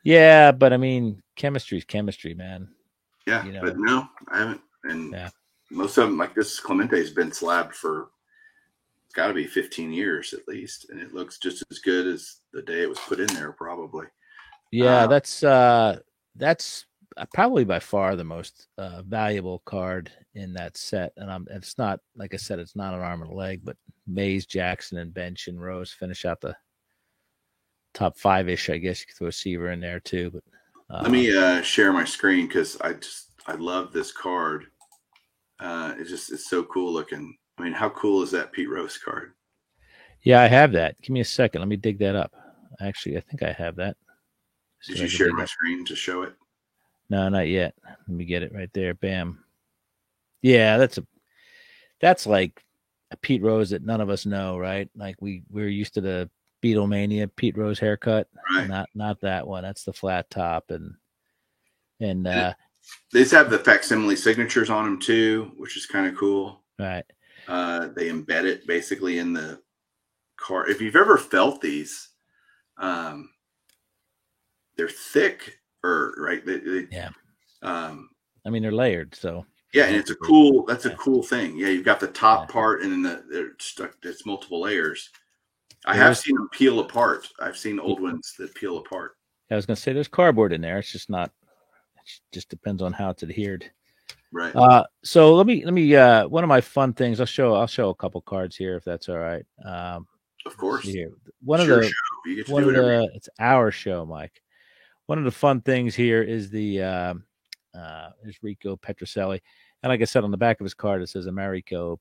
Yeah, but I mean, chemistry's chemistry, man. Yeah, but no, I haven't. And most of them, like this Clemente, has been slabbed for. It's got to be 15 years at least, and it looks just as good as the day it was put in there, probably. Yeah, that's probably by far the most valuable card in that set. And it's not, like I said, it's not an arm and a leg, but Mays, Jackson, and Bench and Rose finish out the top 5-ish. I guess you could throw a Seaver in there too. But let me share my screen because I love this card. It's so cool looking. I mean, how cool is that Pete Rose card? Yeah, I have that. Give me a second. Let me dig that up. Actually, I think I have that. Did you share my screen to show it? No, not yet. Let me get it right there. Bam. Yeah, that's like a Pete Rose that none of us know, right? Like we're used to the Beatlemania Pete Rose haircut. Right. Not that one. That's the flat top and they just have the facsimile signatures on them too, which is kind of cool. Right. They embed it basically in the card. If you've ever felt these, they're thick, right? Yeah. I mean, they're layered, so. Yeah, and it's a cool. That's a cool thing. Yeah, you've got the top part, and then they're stuck. It's multiple layers. I have seen them peel apart. I've seen old ones that peel apart. I was going to say there's cardboard in there. It's just not. It just depends on how it's adhered. Right. So let me. One of my fun things. I'll show a couple cards here if that's all right. Of course. Here, it's our show, Mike. One of the fun things here is is Rico Petrocelli, and like I said on the back of his card, it says Americo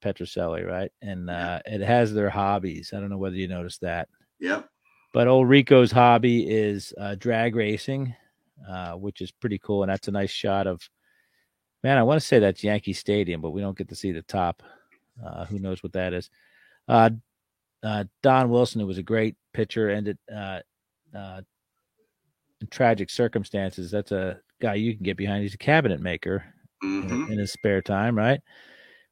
Petrocelli, right? And it has their hobbies. I don't know whether you noticed that. Yep. But old Rico's hobby is drag racing, which is pretty cool, and that's a nice shot of. Man, I want to say that's Yankee Stadium, but we don't get to see the top. Who knows what that is? Don Wilson, who was a great pitcher, ended in tragic circumstances. That's a guy you can get behind. He's a cabinet maker, Mm-hmm. in his spare time, right?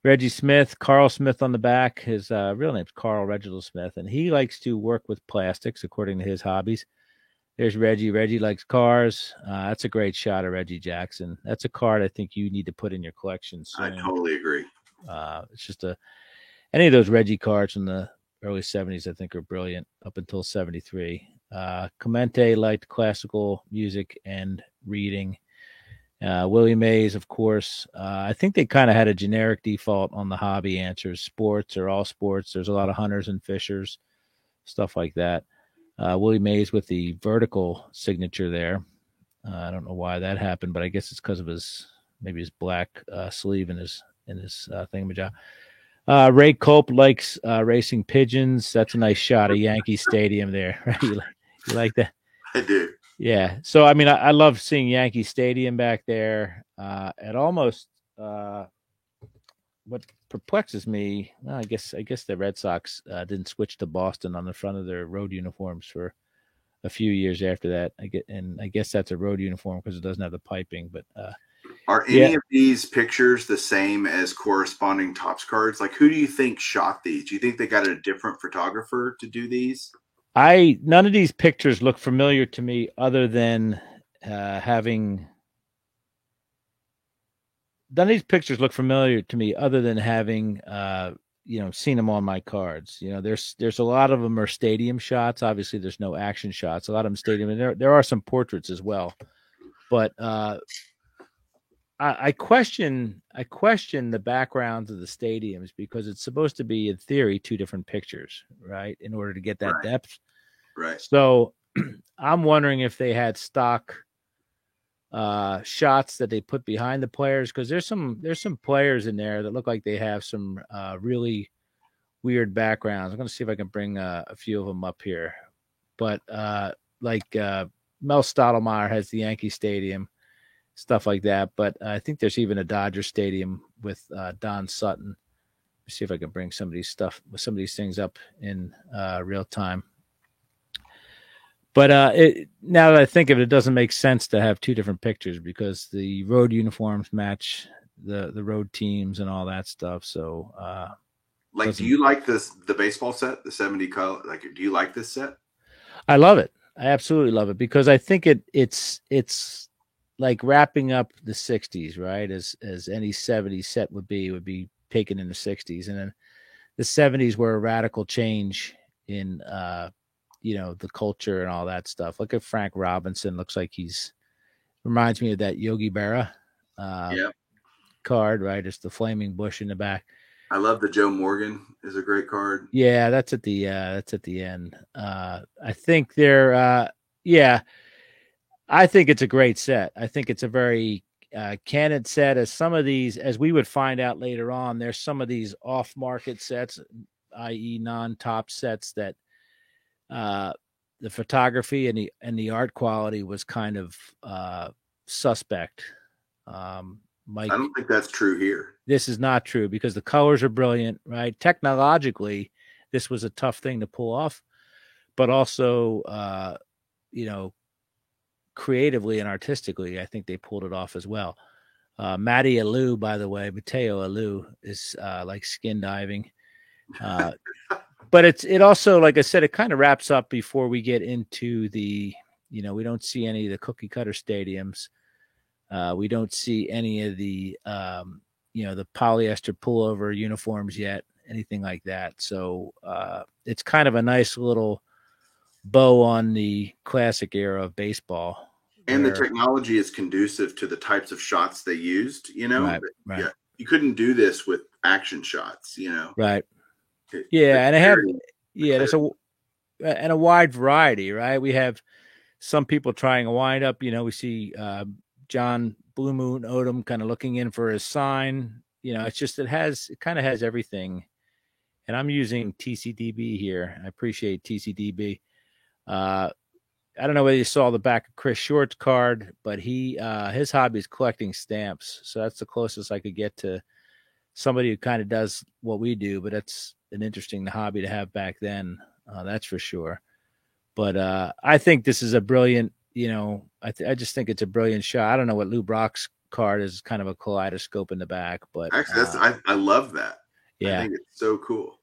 Reggie Smith, Carl Smith on the back. His real name's Carl Reginald Smith, and he likes to work with plastics according to his hobbies. There's Reggie. Reggie likes cars. That's a great shot of Reggie Jackson. That's a card I think you need to put in your collection I soon. totally agree. It's just any of those Reggie cards from the early 70s, I think, are brilliant up until 73. Clemente liked classical music and reading. Willie Mays, of course. I think they kind of had a generic default on the hobby answers, sports or all sports. There's a lot of hunters and fishers, stuff like that. Willie Mays with the vertical signature there. I don't know why that happened, but I guess it's because of maybe his black sleeve in his thingamajig. Ray Culp likes racing pigeons. That's a nice shot of Yankee Stadium there. Right? You like that? I do. Yeah. So I mean, I love seeing Yankee Stadium back there. It almost what perplexes me. Well, I guess the Red Sox didn't switch to Boston on the front of their road uniforms for a few years after that. I guess that's a road uniform because it doesn't have the piping. But are any of these pictures the same as corresponding Topps cards? Like, who do you think shot these? Do you think they got a different photographer to do these? None of these pictures look familiar to me, other than having. None of these pictures look familiar to me, other than having seen them on my cards. There's a lot of them are stadium shots. Obviously, there's no action shots. A lot of them stadium, and there are some portraits as well. But I question the backgrounds of the stadiums, because it's supposed to be, in theory, two different pictures, right? In order to get that depth. Right. So I'm wondering if they had stock shots that they put behind the players, because there's some players in there that look like they have some really weird backgrounds. I'm going to see if I can bring a few of them up here. But Mel Stottlemyre has the Yankee Stadium, stuff like that. But I think there's even a Dodger Stadium with Don Sutton. Let's see if I can bring some of these things up in real time. But now that I think of it, it doesn't make sense to have two different pictures, because the road uniforms match the road teams and all that stuff. So, do you like the baseball set, the 70 color? Like, do you like this set? I love it. I absolutely love it, because I think it's like wrapping up the 60s, right? As any 70s set would be taken in the 60s, and then the 70s were a radical change in the culture and all that stuff. Look at Frank Robinson. Looks like reminds me of that Yogi Berra card, right? It's the flaming bush in the back. I love the Joe Morgan is a great card. Yeah, that's at the end. I think they're I think it's a great set. I think it's a very candid set. As we would find out later on, there's some of these off-market sets, i.e. non-top sets, that the photography and the art quality was kind of suspect. Mike, I don't think that's true here. This is not true, because the colors are brilliant, right? Technologically, this was a tough thing to pull off, but also, creatively and artistically, I think they pulled it off as well. Matty Alou, by the way, Mateo Alou is like skin diving. But it also, like I said, it kind of wraps up before we get into the, we don't see any of the cookie cutter stadiums. We don't see any of the, the polyester pullover uniforms yet, anything like that. So it's kind of a nice little bow on the classic era of baseball. And the technology is conducive to the types of shots they used, Right. Yeah, you couldn't do this with action shots, Right. There's a wide variety, right? We have some people trying a windup. We see John Blue Moon Odom kind of looking in for his sign. It's just it kind of has everything. And I'm using TCDB here. I appreciate TCDB. I don't know whether you saw the back of Chris Short's card, but his hobby is collecting stamps. So that's the closest I could get to somebody who kind of does what we do, but that's an interesting hobby to have back then. That's for sure. But I think this is a brilliant, I just think it's a brilliant shot. I don't know what Lou Brock's card is kind of a kaleidoscope in the back. But Actually, I love that. I yeah, think it's so cool.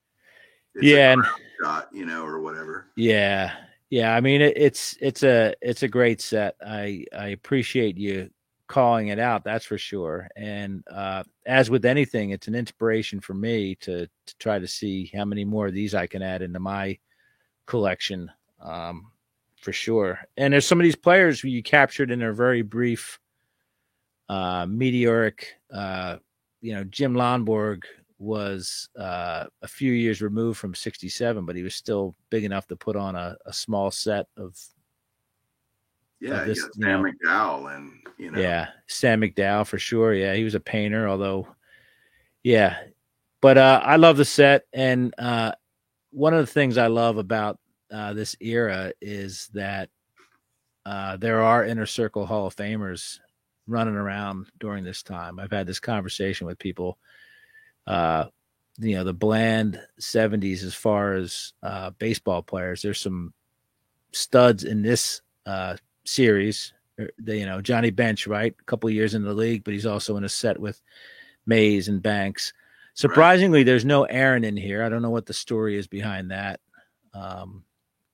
It's a yeah, crowd and shot, or whatever. yeah, yeah. I mean, it's a great set. I appreciate you calling it out. That's for sure. And as with anything, it's an inspiration for me to try to see how many more of these I can add into my collection. For sure. And there's some of these players who you captured in a very brief, meteoric. Jim Lonborg was a few years removed from 67, but he was still big enough to put on a small set of Yeah, this. Sam McDowell and Yeah, Sam McDowell for sure. Yeah, he was a painter, although yeah. But I love the set, and one of the things I love about this era is that there are inner circle Hall of Famers running around during this time. I've had this conversation with people. The bland 70s as far as baseball players. There's some studs in this series. Johnny Bench, right? A couple of years in the league, but he's also in a set with Mays and Banks. Surprisingly, There's no Aaron in here. I don't know what the story is behind that.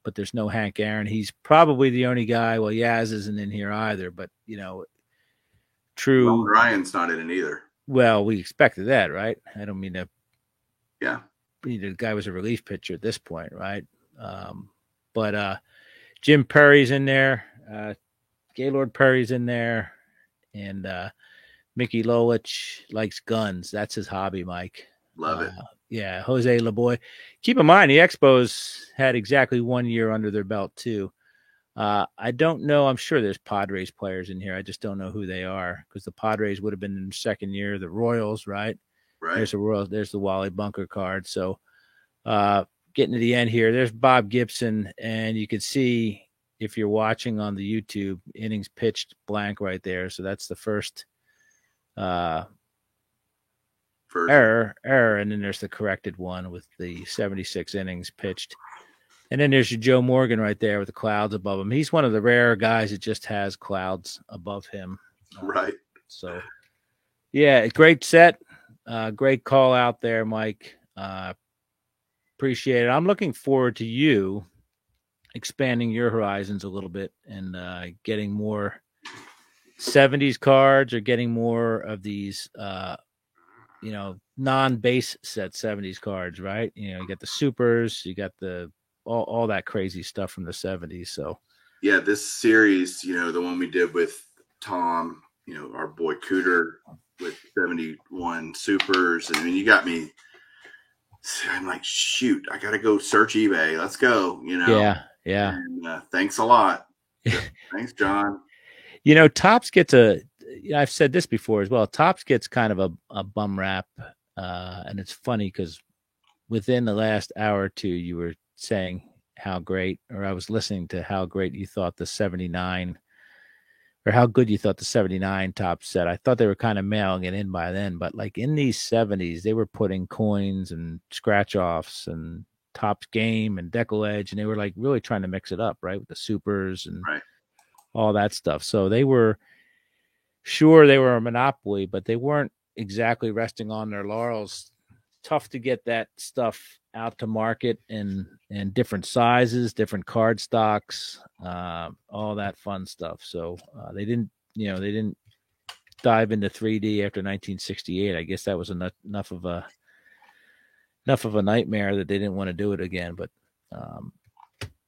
But there's no Hank Aaron. He's probably the only guy. Well, Yaz isn't in here either, but true. Well, Ryan's not in it either. Well, we expected that, right? I don't mean to. Yeah. The guy was a relief pitcher at this point, right? But Jim Perry's in there. Gaylord Perry's in there. And Mickey Lolich likes guns. That's his hobby, Mike. Love it. Yeah, Jose LeBoy. Keep in mind, the Expos had exactly 1 year under their belt, too. I don't know. I'm sure there's Padres players in here. I just don't know who they are because the Padres would have been in their second year. The Royals, right? Right. There's the Royals. There's the Wally Bunker card. So getting to the end here, there's Bob Gibson, and you can see if you're watching on the YouTube, innings pitched blank right there. So that's the first error, and then there's the corrected one with the 76 innings pitched. And then there's your Joe Morgan right there with the clouds above him. He's one of the rare guys that just has clouds above him. Right. So, yeah, great set. Great call out there, Mike. Appreciate it. I'm looking forward to you expanding your horizons a little bit and getting more 70s cards or getting more of these non-base set 70s cards, right? You got the supers, you got the all that crazy stuff from the 70s. So yeah, this series, the one we did with Tom, our boy Cooter with 71 supers. I mean, you got me. I'm like, shoot, I got to go search eBay. Let's go, Yeah. And, thanks a lot. Thanks, John. Topps gets I've said this before as well. Topps gets kind of a bum rap. And it's funny because within the last hour or two, you were saying how great, or I was listening to how great you thought the 79 or how good you thought the 79 Topps set. I thought they were kind of mailing it in by then, but like in these 70s, they were putting coins and scratch offs and Topps game and decal edge, and they were like really trying to mix it up, right? With the supers and all that stuff. So they were a monopoly, but they weren't exactly resting on their laurels. Tough to get that stuff out to market in different sizes, different card stocks, all that fun stuff. So they didn't dive into 3D after 1968. I guess that was enough of a nightmare that they didn't want to do it again. But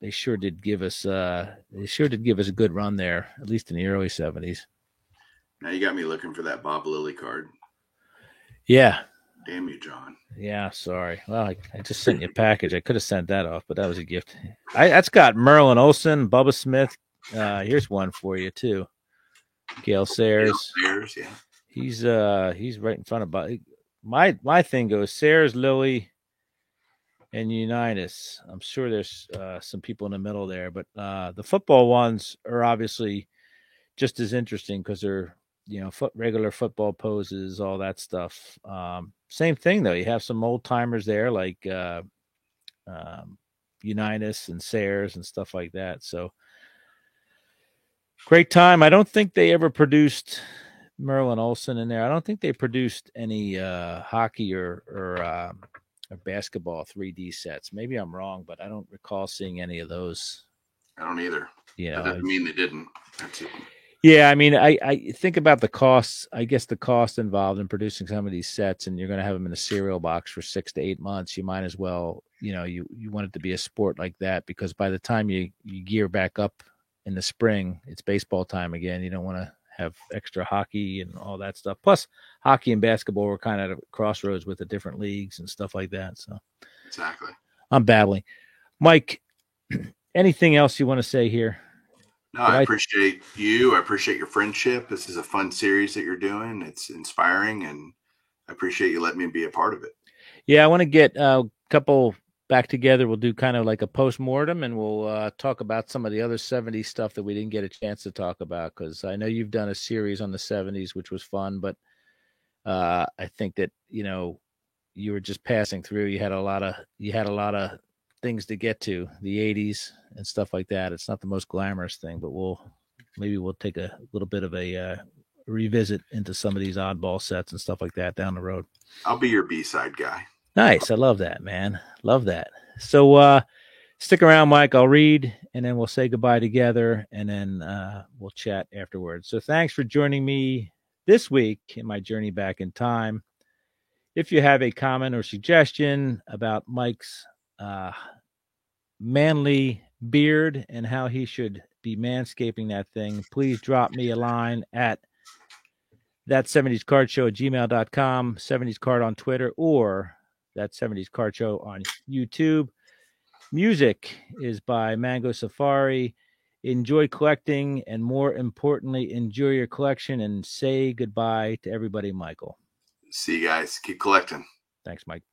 they sure did give us a good run there, at least in the early 70s. Now you got me looking for that Bob Lilly card. Yeah. Damn you, John. Yeah, sorry. Well, I just sent you a package. I could have sent that off, but that was a gift. That's got Merlin Olsen, Bubba Smith. Here's one for you too. Gale Sayers. Yeah. He's right in front of my thing goes Sayers, Lilly, and Unitas. I'm sure there's some people in the middle there, but the football ones are obviously just as interesting because they're regular football poses, all that stuff. Same thing though. You have some old timers there like Unitas and Sayers and stuff like that. So great time. I don't think they ever produced Merlin Olsen in there. I don't think they produced any hockey or basketball 3D sets. Maybe I'm wrong, but I don't recall seeing any of those. I don't either. You That know, doesn't mean they didn't. That's it. yeah, I mean, I think about the costs. I guess the cost involved in producing some of these sets, and you're going to have them in a cereal box for 6 to 8 months. You might as well, you want it to be a sport like that, because by the time you gear back up in the spring, it's baseball time again. You don't want to have extra hockey and all that stuff. Plus, hockey and basketball were kind of at a crossroads with the different leagues and stuff like that. So Exactly. I'm babbling. Mike, anything else you want to say here? No, I appreciate you. I appreciate your friendship. This is a fun series that you're doing. It's inspiring, and I appreciate you letting me be a part of it. Yeah, I want to get a couple back together. We'll do kind of like a post-mortem, and we'll talk about some of the other 70s stuff that we didn't get a chance to talk about, because I know you've done a series on the 70s, which was fun, but I think that, you were just passing through. You had a lot of things to get to, the 80s and stuff like that. It's not the most glamorous thing, but maybe we'll take a little bit of a revisit into some of these oddball sets and stuff like that down the road. I'll be your B-side guy. Nice. I love that, man. Love that. So stick around, Mike. I'll read, and then we'll say goodbye together, and then we'll chat afterwards. So thanks for joining me this week in my journey back in time. If you have a comment or suggestion about Mike's manly beard and how he should be manscaping that thing, please drop me a line at that 70s card show at gmail.com, 70s card on Twitter, or that 70s card show on YouTube. Music is by Mango Safari. Enjoy collecting, and more importantly, enjoy your collection, and say goodbye to everybody, Michael. See you guys. Keep collecting. Thanks, Mike.